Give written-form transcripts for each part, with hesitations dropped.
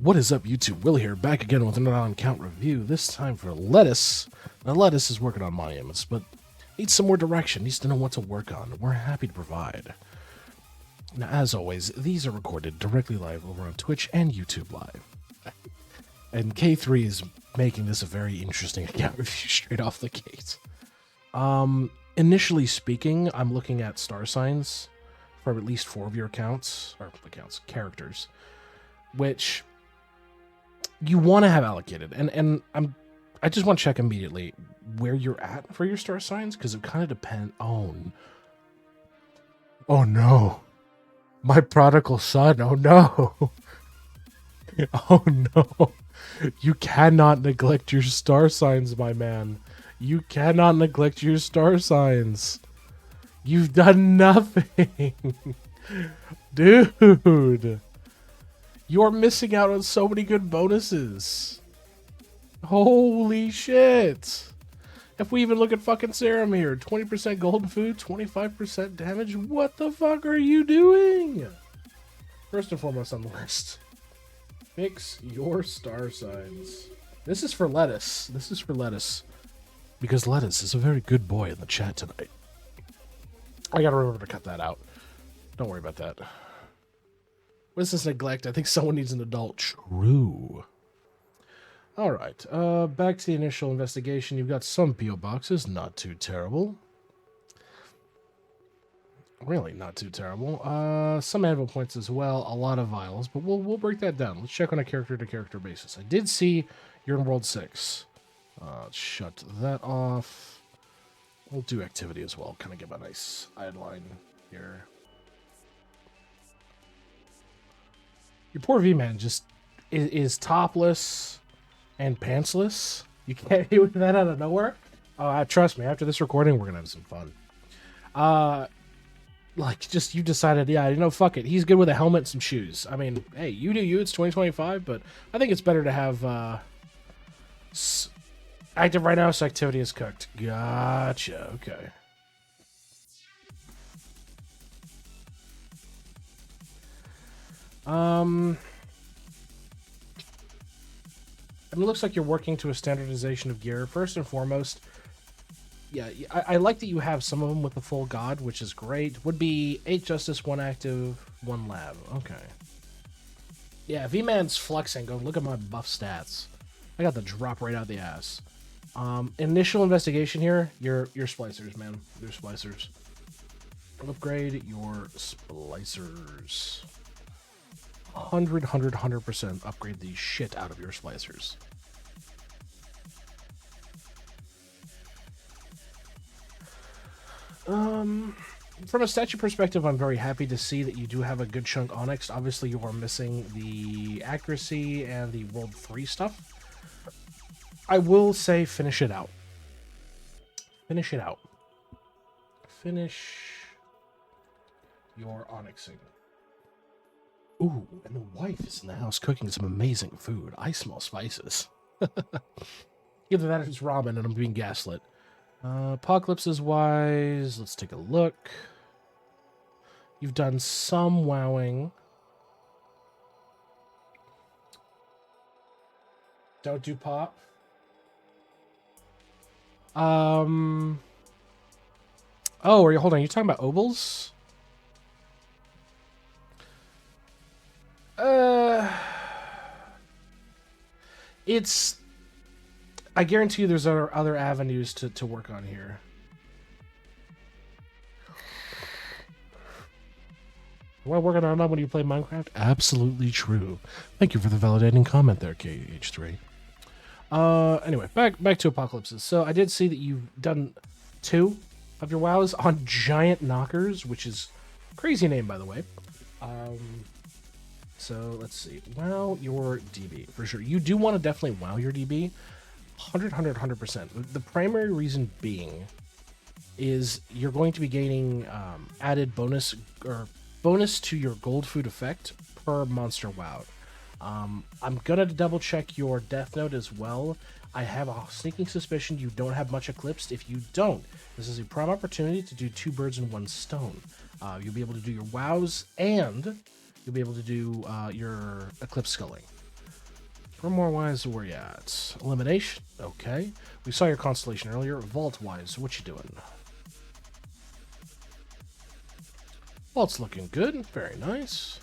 What is up, YouTube? Will here, back again with another on-count review, this time for Lettuce. Now, Lettuce is working on monuments, but needs some more direction, needs to know what to work on. We're happy to provide. Now, as always, these are recorded directly live over on Twitch and YouTube Live. And K3 is making this a very interesting account review straight off the gate. Initially speaking, I'm looking at Starsigns for at least 4 of your characters, which you want to have allocated. And I just want to check immediately where you're at for your star signs, because it kind of depends on... Oh no. My prodigal son, oh no. Oh no. You cannot neglect your star signs, my man. You cannot neglect your star signs. You've done nothing. Dude. You're missing out on so many good bonuses. Holy shit. If we even look at fucking Serum here, 20% golden food, 25% damage, what the fuck are you doing? First and foremost on the list, fix your star signs. This is for Lettuce. This is for Lettuce. Because Lettuce is a very good boy in the chat tonight. I gotta remember to cut that out. Don't worry about that. What is this neglect? I think someone needs an adult. True. Alright, back to the initial investigation. You've got some P.O. boxes. Not too terrible. Really not too terrible. Some anvil points as well. A lot of vials, but we'll break that down. Let's check on a character-to-character basis. I did see you're in World 6. Shut that off. We'll do activity as well. Kind of give a nice line here. Your poor V-Man just is topless and pantsless. You can't hit with that out of nowhere. Trust me, after this recording, we're going to have some fun. You decided, yeah, you know, fuck it. He's good with a helmet and some shoes. I mean, hey, you do you. It's 2025, but I think it's better to have active right now, so activity is cooked. Gotcha, okay. And it looks like you're working to a standardization of gear. First and foremost, yeah, I like that you have some of them with the full god, which is great. Would be 8 justice, 1 active, 1 lab. Okay. Yeah, V-Man's flexing. Go look at my buff stats. I got the drop right out the ass. Initial investigation here, your splicers, man. Your splicers. Upgrade your splicers. 100% upgrade the shit out of your splicers. From a statue perspective, I'm very happy to see that you do have a good chunk Onyx. Obviously, you are missing the accuracy and the World 3 stuff. I will say finish it out. Finish it out. Finish your Onyxing. Ooh, and the wife is in the house cooking some amazing food. I smell spices. Either that or it's ramen and I'm being gaslit. Apocalypses wise, let's take a look. You've done some wowing. Don't do pop. Oh, are you holding? Are you talking about obols? It's... I guarantee you there's other avenues to work on here. Well, working on them when you play Minecraft? Absolutely true. Thank you for the validating comment there, KH3. Anyway, back to Apocalypses. So I did see that you've done 2 of your wows on Giant Knockers, which is a crazy name, by the way. So let's see. Wow your DB for sure. You do want to definitely wow your DB. 100%. The primary reason being is you're going to be gaining added bonus to your gold food effect per monster wowed. I'm gonna double check your death note as well. I have a sneaking suspicion you don't have much eclipsed. If you don't, this is a prime opportunity to do 2 birds in 1 stone. You'll be able to do your wows and you'll be able to do your Eclipse Skulling. Grimoire wise, where you at? Elimination. Okay. We saw your constellation earlier. Vault wise, what you doing? Vault's looking good. Very nice.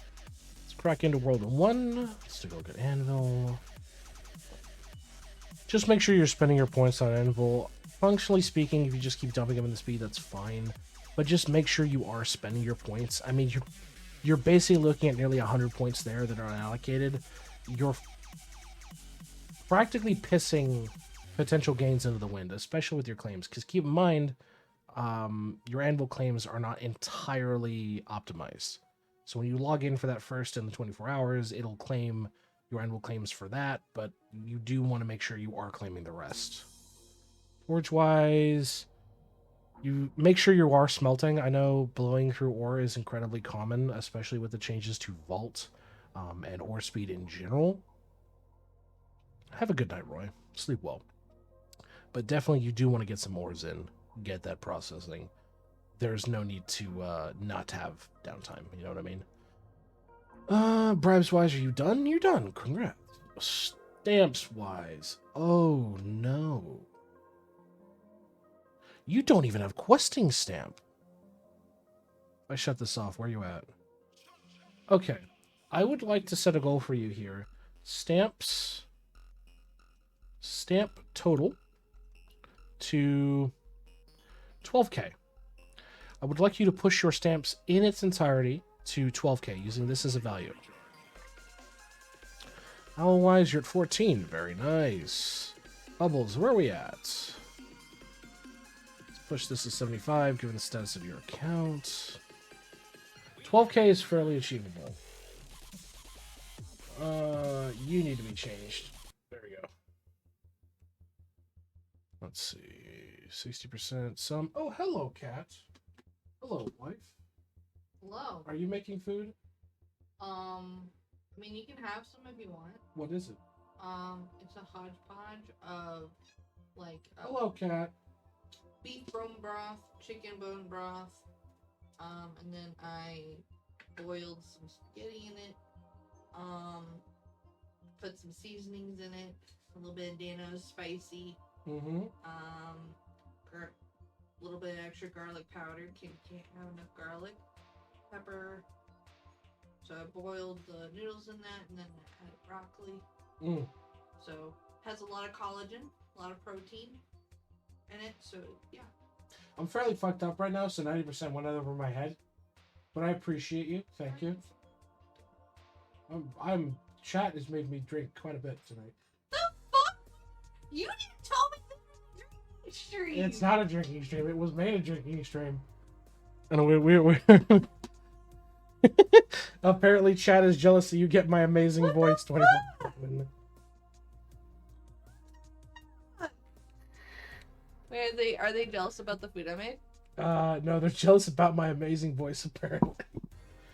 Let's crack into World 1. Let's take a look at Anvil. Just make sure you're spending your points on Anvil. Functionally speaking, if you just keep dumping them in the speed, that's fine. But just make sure you are spending your points. I mean, you're basically looking at nearly 100 points there that are unallocated. You're practically pissing potential gains into the wind, especially with your claims. Because keep in mind, your Anvil claims are not entirely optimized. So when you log in for that first in the 24 hours, it'll claim your Anvil claims for that, but you do want to make sure you are claiming the rest. Forge-wise, you make sure you are smelting. I know blowing through ore is incredibly common, especially with the changes to Vault and ore speed in general. Have a good night, Roy. Sleep well. But definitely you do want to get some ores in. Get that processing. There's no need to not have downtime. You know what I mean? Bribes-wise, are you done? You're done. Congrats. Stamps-wise. Oh, no. You don't even have questing stamp. If I shut this off, where are you at? Okay. I would like to set a goal for you here. Stamps. Stamp total to 12k. I would like you to push your stamps in its entirety to 12k, using this as a value. Owl-wise, you're at 14. Very nice. Bubbles, where are we at? Let's push this to 75, given the status of your account. 12k is fairly achievable. You need to be changed. There we go. Let's see. 60%. Some. Oh, hello, cat. Hello, wife. Hello. Are you making food? I mean, you can have some if you want. What is it? It's a hodgepodge of, like... Hello, cat. Beef bone broth, chicken bone broth, and then I boiled some spaghetti in it, put some seasonings in it, a little bit of Dano's spicy, a little bit of extra garlic powder, can't have enough garlic, pepper, so I boiled the noodles in that, and then I had broccoli, so has a lot of collagen, a lot of protein in it, so yeah. I'm fairly fucked up right now, so 90% went over my head. But I appreciate you. Thank you. Chat has made me drink quite a bit tonight. The fuck? You didn't tell me this was a drinking stream. It's not a drinking stream. It was made a drinking stream. And we apparently chat is jealous that you get my amazing voice 24/7. Wait, are they jealous about the food I made? No, they're jealous about my amazing voice, apparently.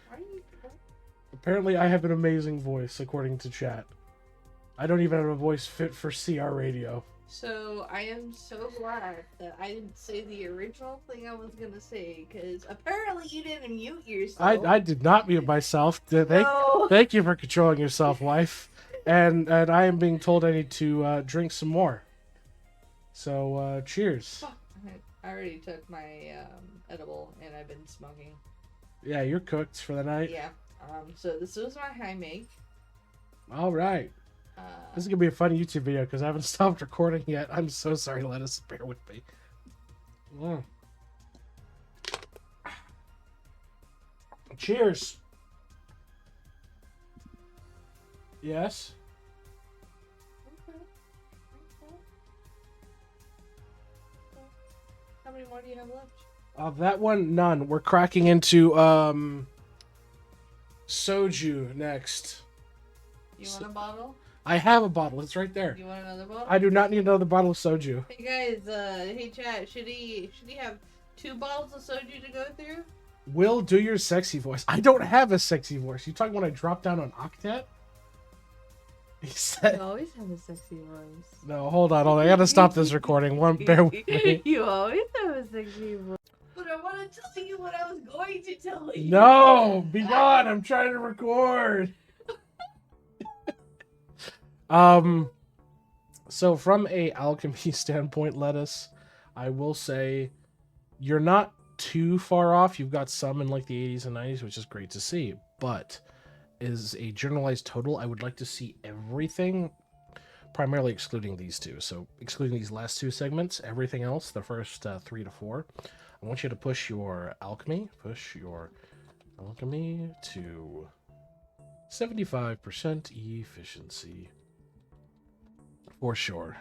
Why are you... Apparently I have an amazing voice, according to chat. I don't even have a voice fit for CR radio. So, I am so glad that I didn't say the original thing I was gonna say, because apparently you didn't mute yourself. I did not mute myself. Thank you for controlling yourself, wife. And I am being told I need to drink some more. So, cheers. I already took my edible, and I've been smoking. Yeah, you're cooked for the night. Yeah. So this was my high make. All right. This is going to be a fun YouTube video, because I haven't stopped recording yet. I'm so sorry, Lettuce. Bear with me. Cheers. Yes? How many more do you have left? That one, none. We're cracking into soju next. You want a bottle? I have a bottle. It's right there. You want another bottle? I do not need another bottle of soju. Hey guys, hey chat, should he have 2 bottles of soju to go through? Will, do your sexy voice. I don't have a sexy voice. You talking when I drop down on Octet? He said. You always have a sexy voice. No, hold on. I gotta stop this recording. Bear with me. You always have a sexy voice. But I want to tell you what I was going to tell you. No, be gone. I'm trying to record. So from a alchemy standpoint, Lettuce, I will say you're not too far off. You've got some in like the 80s and 90s, which is great to see. But is a generalized total, I would like to see everything, primarily excluding these two. So excluding these last two segments, everything else, the first 3 to 4, I want you to push your alchemy to 75% efficiency. For sure.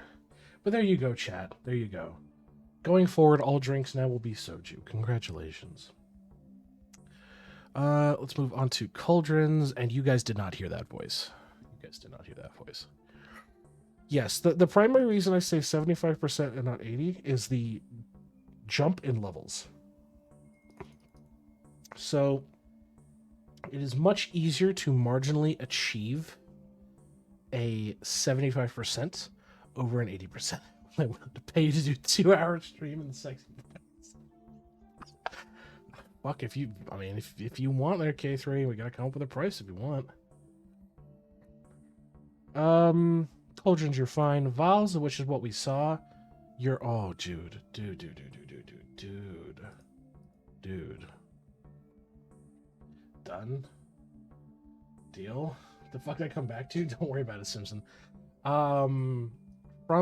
But there you go, chat. There you go. Going forward, all drinks now will be soju. Congratulations. Let's move on to cauldrons, and you guys did not hear that voice. You guys did not hear that voice. Yes, the primary reason I say 75% and not 80 is the jump in levels. So it is much easier to marginally achieve a 75% over an 80%. I would have to pay you to do 2-hour stream in sexy. Fuck, if you want their K3, we gotta come up with a price if you want. Cauldrons, you're fine. Vials, which is what we saw. You're dude. Done. Deal. The fuck did I come back to? Don't worry about it, Simpson. From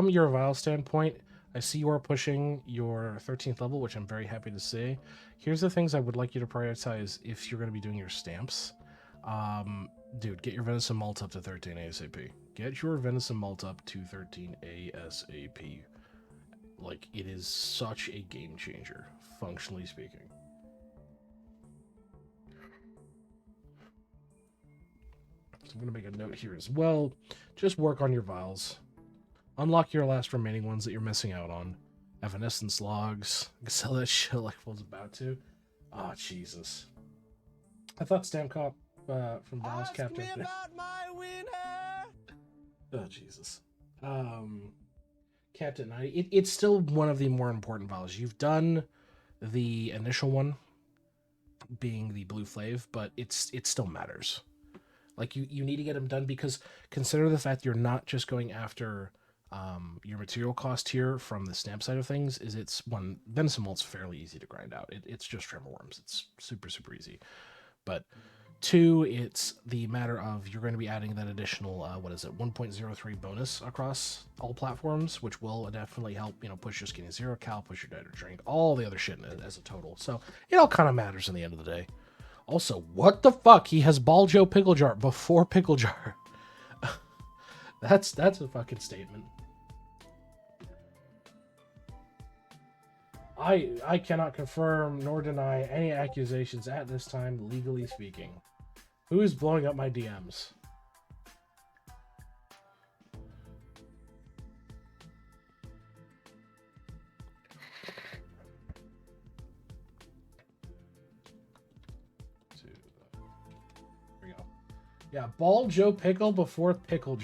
your Vial standpoint, I see you are pushing your 13th level, which I'm very happy to see. Here's the things I would like you to prioritize if you're going to be doing your stamps. Dude, get your Venison Malt up to 13 ASAP. Get your Venison Malt up to 13 ASAP. Like, it is such a game changer, functionally speaking. So I'm going to make a note here as well. Just work on your vials. Unlock your last remaining ones that you're missing out on. Evanescence logs. Sell that shit like I was about to. Oh, Jesus. I thought Stamp Cop from Vials kept it. Oh, Jesus. Capped at 90. It's still one of the more important Vials. You've done the initial one, being the Blue Flave, but it still matters. Like, you need to get them done because consider the fact you're not just going after your material cost here from the stamp side of things. It's one, Venison Malt's fairly easy to grind out. It's just Tremor Worms. It's super, super easy. But 2, it's the matter of you're going to be adding that additional, 1.03 bonus across all platforms, which will definitely help, push your Skinny Zero Cal, push your Diet or Drink, all the other shit as a total. So it all kind of matters in the end of the day. Also, what the fuck? He has BallJoePickle Jar before Pickle Jar. That's a fucking statement. I cannot confirm nor deny any accusations at this time, legally speaking. Who is blowing up my DMs? Here we go. Yeah, BallJoePickle before Pickle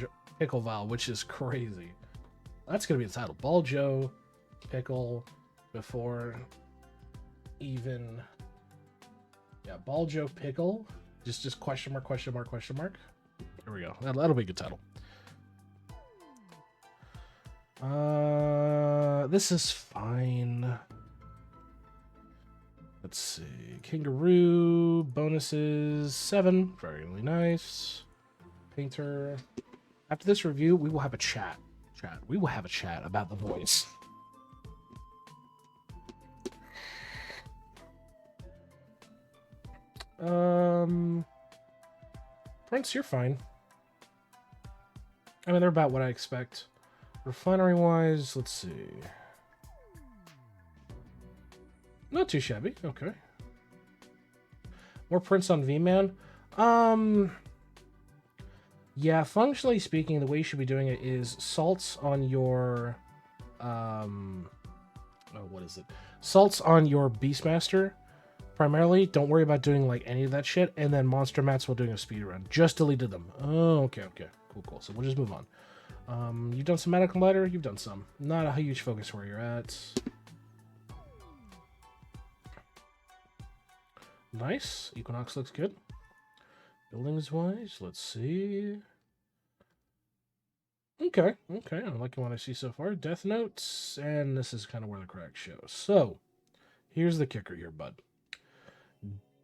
Val, which is crazy. That's gonna be the title. BallJoePickle before even. Yeah, BallJoePickle. Just question mark. Here we go. That'll be a good title. This is fine. Let's see. Kangaroo bonuses 7. Very nice. Painter. After this review, we will have a chat. We will have a chat about the voice. Prince, you're fine. I mean, they're about what I expect. Refinery-wise, let's see. Not too shabby. Okay. More prints on V-Man. Yeah, functionally speaking, the way you should be doing it is salts on your... what is it? Salts on your Beastmaster, primarily. Don't worry about doing, like, any of that shit. And then Monster Mats while doing a speed run. Just deleted them. Oh, okay. Cool. So we'll just move on. You've done some Medical Lighter? You've done some. Not a huge focus where you're at. Nice. Equinox looks good. Buildings-wise, let's see. Okay, I'm liking what I see so far. Death Notes, and this is kind of where the cracks show. So, here's the kicker here, bud.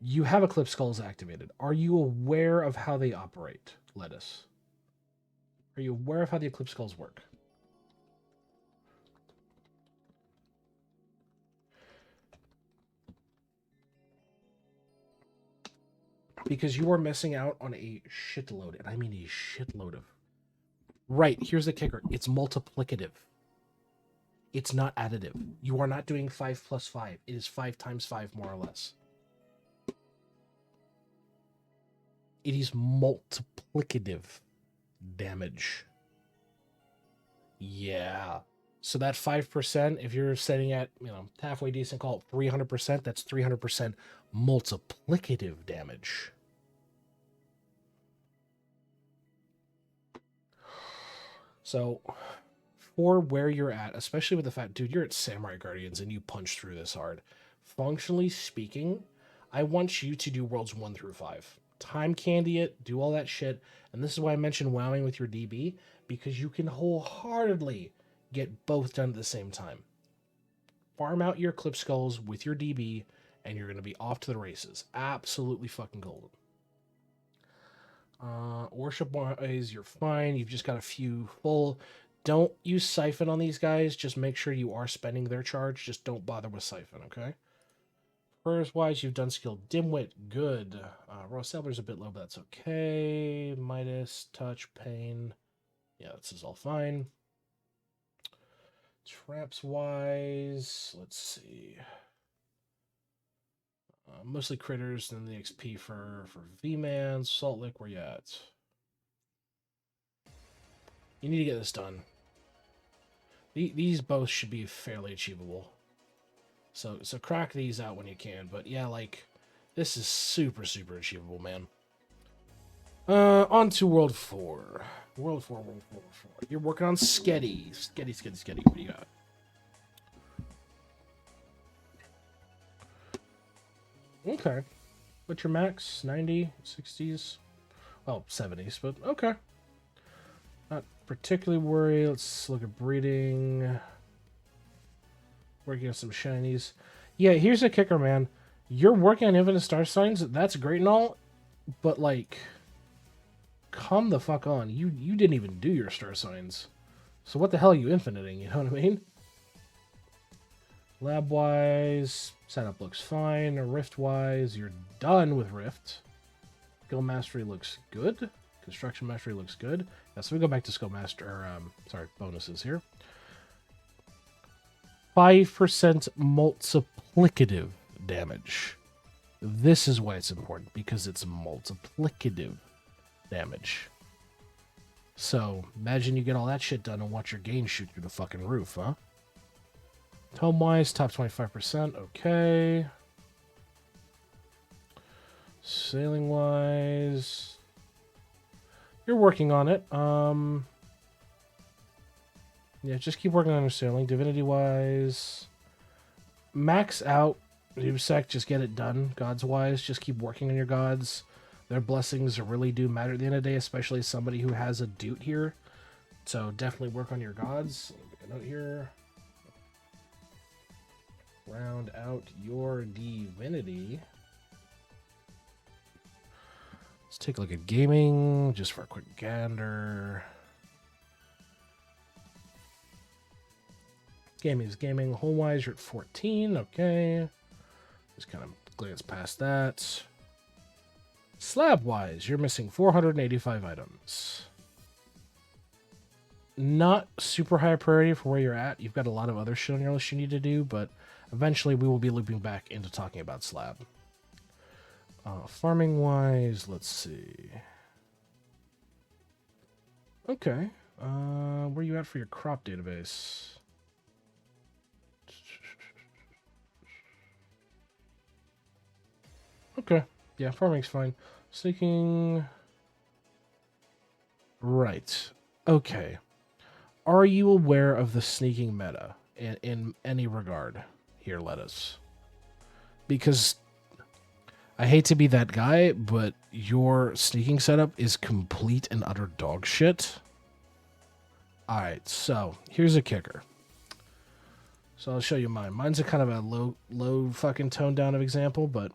You have Eclipse Skulls activated. Are you aware of how they operate, Lettuce? Are you aware of how the Eclipse Skulls work? Because you are missing out on a shitload, and I mean a shitload of... Right, here's the kicker. It's multiplicative. It's not additive. You are not doing 5 plus 5. It is 5 times 5, more or less. It is multiplicative damage. Yeah. So that 5%, if you're setting at, halfway decent, call it 300%, that's 300% multiplicative damage. So, for where you're at, especially with the fact, dude, you're at Samurai Guardians and you punch through this hard. Functionally speaking, I want you to do Worlds 1 through 5. Time candy it, do all that shit. And this is why I mentioned wowing with your DB, because you can wholeheartedly get both done at the same time. Farm out your Eclipse Skulls with your DB, and you're going to be off to the races. Absolutely fucking golden. Worship-wise, you're fine. You've just got a few full. Don't use Siphon on these guys. Just make sure you are spending their charge. Just don't bother with Siphon, okay? Prayers-wise, you've done skill Dimwit. Good. Raw Sailor's a bit low, but that's okay. Midas, Touch, Pain. Yeah, this is all fine. Traps-wise, let's see. Mostly critters, and the XP for V-Man. Salt Lick, where you at? You need to get this done. These both should be fairly achievable. So crack these out when you can. But yeah, like, this is super, super achievable, man. On to World 4. World 4. You're working on Sketty. Sketty. What do you got? Okay. What's your max? 90? 60s? Well, 70s, but okay. Not particularly worried. Let's look at breeding. Working on some shinies. Yeah, here's a kicker, man. You're working on Infinite Starsigns. That's great and all, but, like, come the fuck on. You didn't even do your Starsigns. So what the hell are you infiniting? You know what I mean? Lab-wise, setup looks fine. Rift-wise, you're done with Rift. Skill Mastery looks good. Construction Mastery looks good. Yeah, so we go back to Skill Master, bonuses here. 5% multiplicative damage. This is why it's important, because it's multiplicative damage. So, imagine you get all that shit done and watch your gain shoot through the fucking roof, huh? Tome-wise, top 25%, okay. Sailing-wise, you're working on it. Yeah, just keep working on your sailing. Divinity-wise, max out. Usec, just get it done. Gods-wise, just keep working on your gods. Their blessings really do matter at the end of the day, especially somebody who has a dude here. So definitely work on your gods. Make a note here. Round out your divinity. Let's take a look at gaming, just for a quick gander. Gaming is gaming. Home-wise, you're at 14. Okay. Just kind of glance past that. Slab-wise, you're missing 485 items. Not super high priority for where you're at. You've got a lot of other shit on your list you need to do, but eventually we will be looping back into talking about slab. Farming-wise, let's see. Okay. Where are you at for your crop database? Okay. Yeah, farming's fine. Sneaking... Right. Okay. Are you aware of the sneaking meta in any regard here, Lettuce? Because I hate to be that guy, but your sneaking setup is complete and utter dog shit. All right, so here's a kicker. So I'll show you mine. Mine's a kind of a low fucking tone down of example, but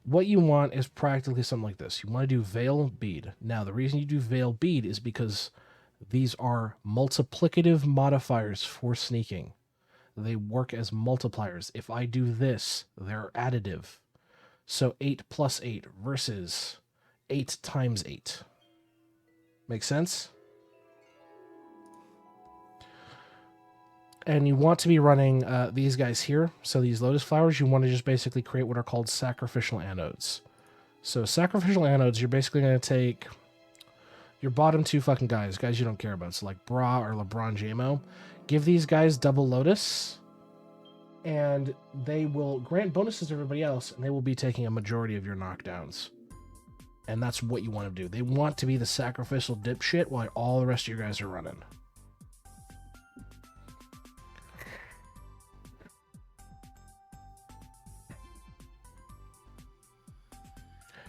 what you want is practically something like this. You want to do Veil Bead. Now, the reason you do Veil Bead is because these are multiplicative modifiers for sneaking. They work as multipliers. If I do this, they're additive. So 8 plus 8 versus 8 times 8. Make sense? And you want to be running these guys here. So these lotus flowers, you want to just basically create what are called sacrificial anodes. So sacrificial anodes, you're basically going to take your bottom two fucking guys you don't care about. So like Bra or LeBron JMO. Give these guys double lotus, and they will grant bonuses to everybody else, and they will be taking a majority of your knockdowns. And that's what you want to do. They want to be the sacrificial dipshit while all the rest of your guys are running.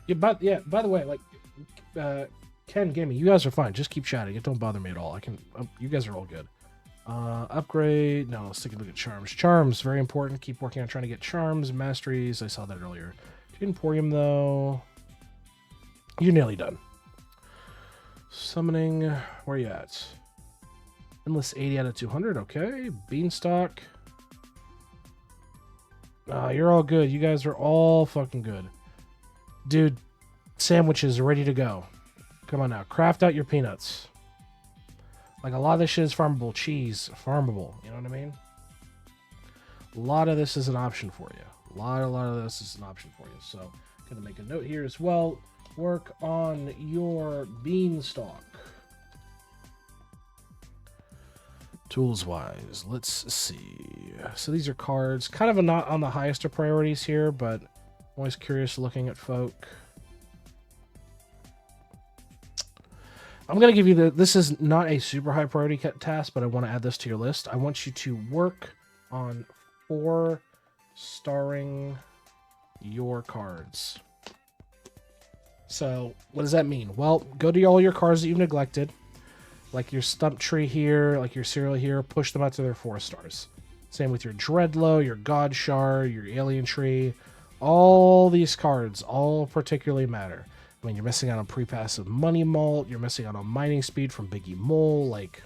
Yeah, by the way, like, Ken Gaming, you guys are fine. Just keep chatting. It don't bother me at all. You guys are all good. Upgrade. No, let's take a look at charms. Charms, very important. Keep working on trying to get charms, masteries. I saw that earlier. Emporium, though. You're nearly done. Summoning. Where are you at? Endless 80 out of 200. Okay. Beanstalk. You're all good. You guys are all fucking good. Dude, sandwiches are ready to go. Come on now. Craft out your peanuts. Like, a lot of this shit is farmable. Cheese, farmable. You know what I mean? A lot of this is an option for you. A lot of this is an option for you. So, gonna make a note here as well. Work on your beanstalk. Tools-wise, let's see. So these are cards. Kind of not on the highest of priorities here, but I'm always curious looking at folk. I'm going to give you this is not a super high priority task, but I want to add this to your list. I want you to work on 4 starring your cards. So what does that mean? Well, go to all your cards that you've neglected, like your stump tree here, like your cereal here, push them out to their 4 stars. Same with your Dreadlow, your God Shard, your Alien Tree. All these cards all particularly matter. I mean, you're missing out on pre-passive Money Malt. You're missing out on mining speed from Biggie Mole. Like,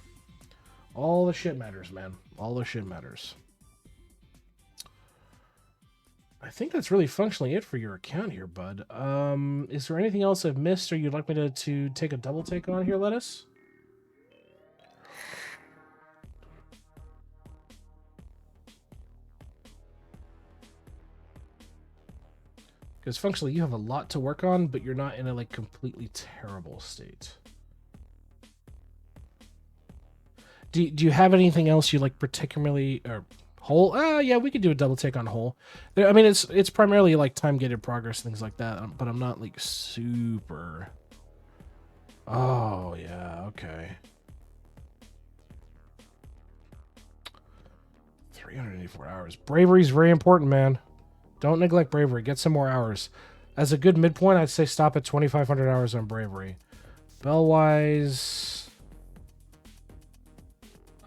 all the shit matters, man. All the shit matters. I think that's really functionally it for your account here, bud. Is there anything else I've missed or you'd like me to take a double take on here, Lettuce? Because functionally, you have a lot to work on, but you're not in a like completely terrible state. Do you have anything else you like particularly or whole? Yeah, we could do a double take on whole. I mean, it's primarily like time gated progress things like that, but I'm not like super. Oh yeah, okay. 384 hours. Bravery's very important, man. Don't neglect bravery. Get some more hours. As a good midpoint, I'd say stop at 2,500 hours on bravery. Bell-wise...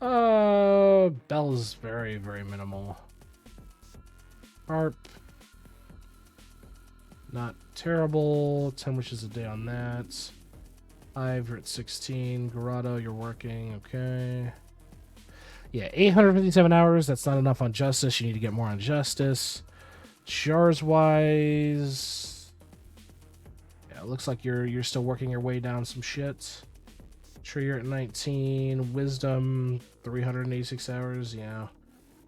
Bell's very, very minimal. Harp. Not terrible. 10 wishes a day on that. 5, you're at 16. Grotto, you're working. Okay. Yeah, 857 hours. That's not enough on Justice. You need to get more on Justice. Jars wise, yeah, it looks like you're still working your way down some shit. Sure, you're at 19. Wisdom, 386 hours. Yeah.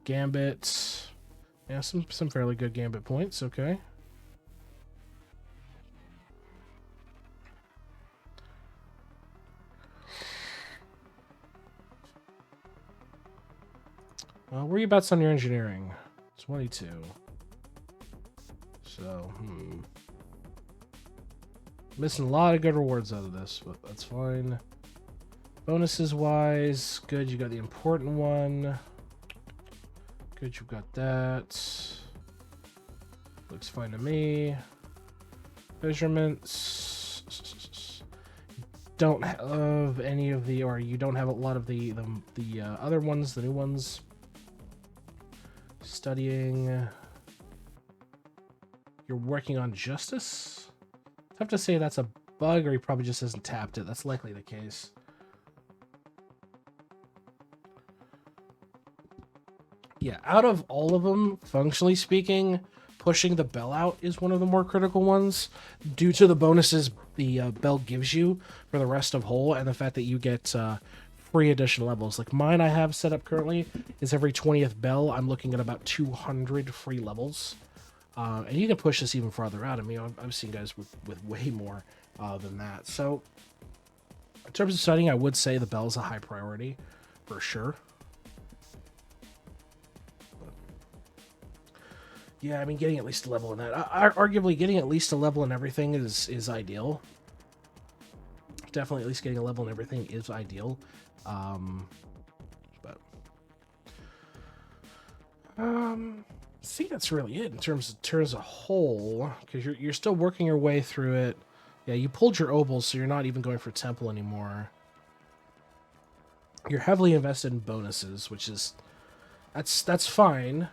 Gambit, yeah, some fairly good Gambit points. Okay. Whereabouts on your engineering? 22. So, missing a lot of good rewards out of this, but that's fine. Bonuses wise, good, you got the important one. Good, you got that. Looks fine to me. Measurements. don't have any of the, or you don't have a lot of the other ones, the new ones. Studying. You're working on justice? Tough to say that's a bug, or he probably just hasn't tapped it. That's likely the case. Yeah, out of all of them, functionally speaking, pushing the bell out is one of the more critical ones due to the bonuses the bell gives you for the rest of whole and the fact that you get free additional levels. Like mine I have set up currently is every 20th bell, I'm looking at about 200 free levels. And you can push this even farther out. I mean, I've seen guys with way more than that. So in terms of studying, I would say the bell's a high priority for sure. Yeah, I mean, getting at least a level in that. Arguably, getting at least a level in everything is ideal. Definitely, at least getting a level in everything is ideal. But I think that's really it in terms of whole, because you're still working your way through it. Yeah, you pulled your obols, so you're not even going for temple anymore. You're heavily invested in bonuses, which is that's fine.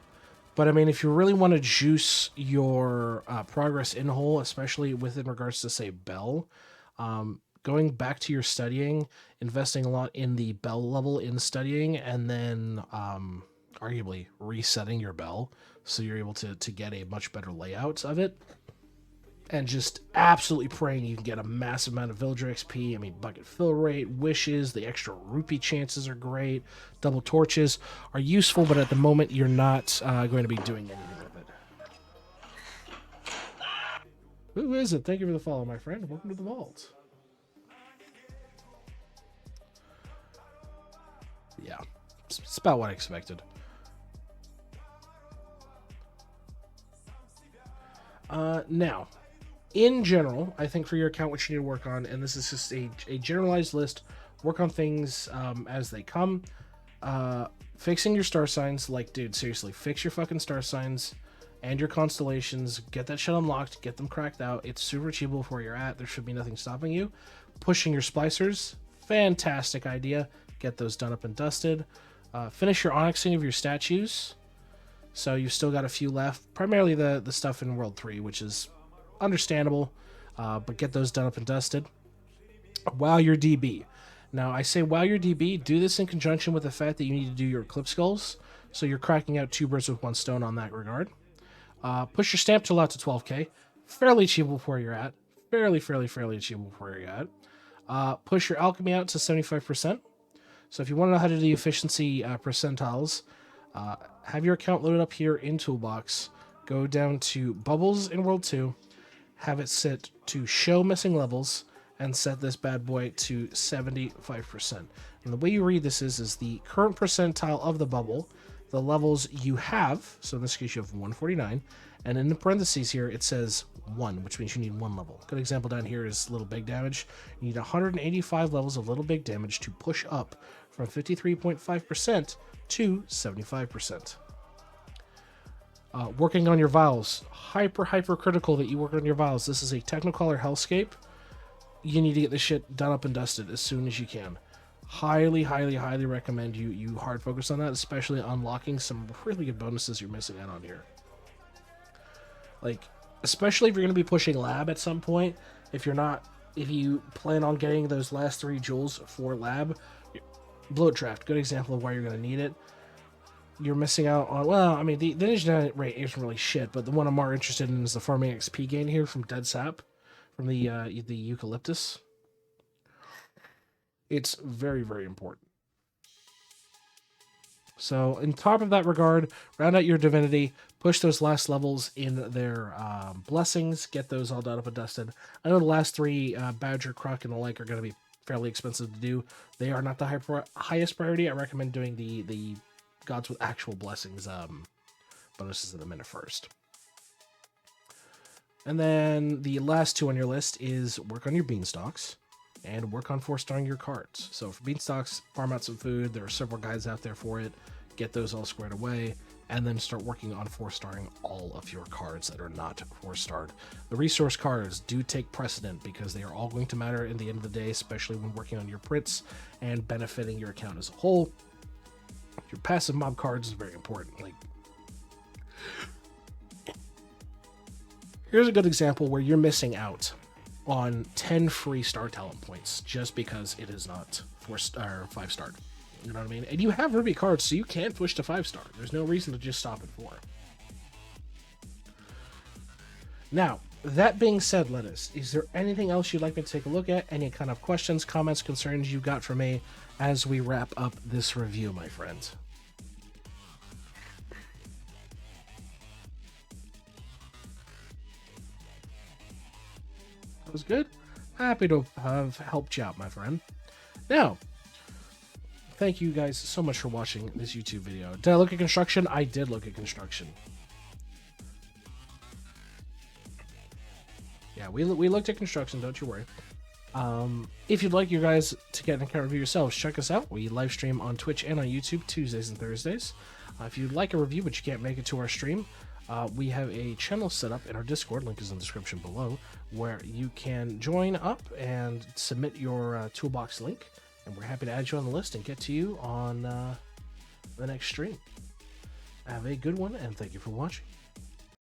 But, I mean, if you really want to juice your progress in whole, especially within regards to, say, bell, going back to your studying, investing a lot in the bell level in studying, and then arguably resetting your bell so you're able to get a much better layout of it. And just absolutely praying you can get a massive amount of villager XP. I mean, bucket fill rate, wishes, the extra rupee chances are great. Double torches are useful, but at the moment you're not going to be doing anything with it. Who is it? Thank you for the follow, my friend. Welcome to the vault. Yeah, it's about what I expected. Now, in general, I think for your account, what you need to work on, and this is just a generalized list, work on things as they come. Fixing your star signs, like, dude, seriously, fix your fucking star signs and your constellations. Get that shit unlocked, get them cracked out. It's super achievable for where you're at. There should be nothing stopping you. Pushing your splicers, fantastic idea. Get those done up and dusted. Finish your onyxing of your statues. So you've still got a few left, primarily the stuff in World 3, which is understandable, but get those done up and dusted. While you're DB. Now, I say while you're DB, do this in conjunction with the fact that you need to do your Eclipse Skulls, so you're cracking out 2 birds with 1 stone on that regard. Push your stamp tool out to 12k. Fairly achievable for where you're at. Fairly achievable for where you're at. Push your alchemy out to 75%. So if you want to know how to do the efficiency percentiles, have your account loaded up here in Toolbox. Go down to Bubbles in World 2. Have it set to Show Missing Levels, and set this bad boy to 75%. And the way you read this is the current percentile of the bubble, the levels you have, so in this case you have 149, and in the parentheses here it says 1, which means you need 1 level. Good example down here is Little Big Damage. You need 185 levels of Little Big Damage to push up from 53.5% to 75%. Working on your Vials. Hyper critical that you work on your Vials. This is a Technicolor Hellscape. You need to get this shit done up and dusted as soon as you can. Highly recommend you hard focus on that, especially unlocking some really good bonuses you're missing out on here. Like, especially if you're going to be pushing lab at some point, if you plan on getting those last 3 jewels for lab, Bloat Draft, good example of why you're going to need it. You're missing out on, well, I mean, the energy rate isn't really shit, but the one I'm more interested in is the farming XP gain here from Dead Sap, from the Eucalyptus. It's very important. So, in top of that regard, round out your Divinity, push those last levels in their blessings, get those all done up and dusted. I know the last 3, Badger, Croc, and the like, are going to be fairly expensive to do. They are not the highest priority. I recommend doing the Gods with Actual Blessings bonuses in a minute first. And then the last 2 on your list is work on your Beanstalks and work on 4-starring your cards. So for Beanstalks, farm out some food. There are several guides out there for it. Get those all squared away. and then start working on 4-starring all of your cards that are not 4-starred. The resource cards do take precedent because they are all going to matter in the end of the day, especially when working on your prints and benefiting your account as a whole. Your passive mob cards is very important. Like, here's a good example where you're missing out on 10 free star talent points just because it is not 4-star or 5-starred. You know what I mean? And you have Ruby cards, so you can push to 5-star. There's no reason to just stop at 4. Now, that being said, Lettuce, is there anything else you'd like me to take a look at? Any kind of questions, comments, concerns you got for me as we wrap up this review, my friend? That was good. Happy to have helped you out, my friend. Now, thank you guys so much for watching this YouTube video. Did I look at construction? I did look at construction. Yeah, we looked at construction, don't you worry. If you'd like you guys to get an account review yourselves, check us out. We live stream on Twitch and on YouTube Tuesdays and Thursdays. If you'd like a review but you can't make it to our stream, we have a channel set up in our Discord, link is in the description below, where you can join up and submit your toolbox link, and we're happy to add you on the list and get to you on the next stream. Have a good one, and thank you for watching.